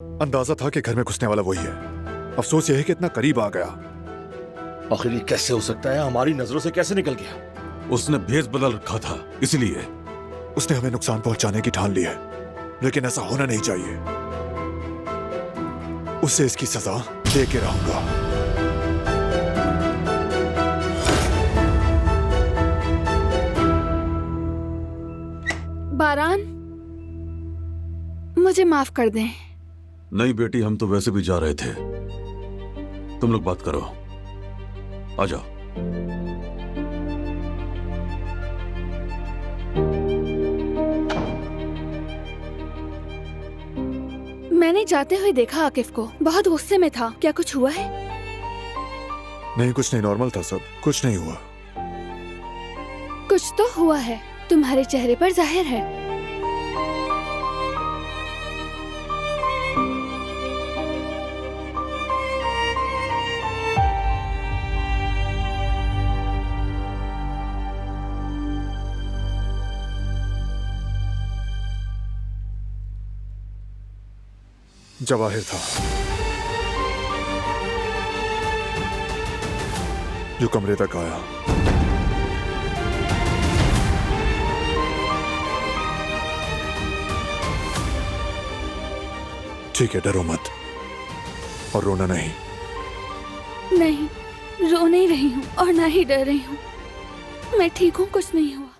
अंदाजा था कि घर में घुसने वाला वही है। अफसोस यह है कि इतना करीब आ गया। आखिर ये कैसे हो सकता है? हमारी नजरों से कैसे निकल गया? उसने भेस बदल रखा था, इसलिए। उसने हमें नुकसान पहुंचाने की ठान ली है, लेकिन ऐसा होना नहीं चाहिए। उसे इसकी सजा दे के रहूंगा। बारान, मुझे माफ कर दें। नहीं बेटी, हम तो वैसे भी जा रहे थे। तुम लोग बात करो, आ जाओ। मैंने जाते हुए देखा आकिफ को, बहुत गुस्से में था। क्या कुछ हुआ है? नहीं, कुछ नहीं, नॉर्मल था सब, कुछ नहीं हुआ। कुछ तो हुआ है, तुम्हारे चेहरे पर जाहिर है। जवाहिर था जो कमरे तक आया। ठीक है, डरो मत और रोना नहीं। नहीं, रो नहीं रही हूँ और ना ही डर रही हूँ। मैं ठीक हूँ, कुछ नहीं हुआ।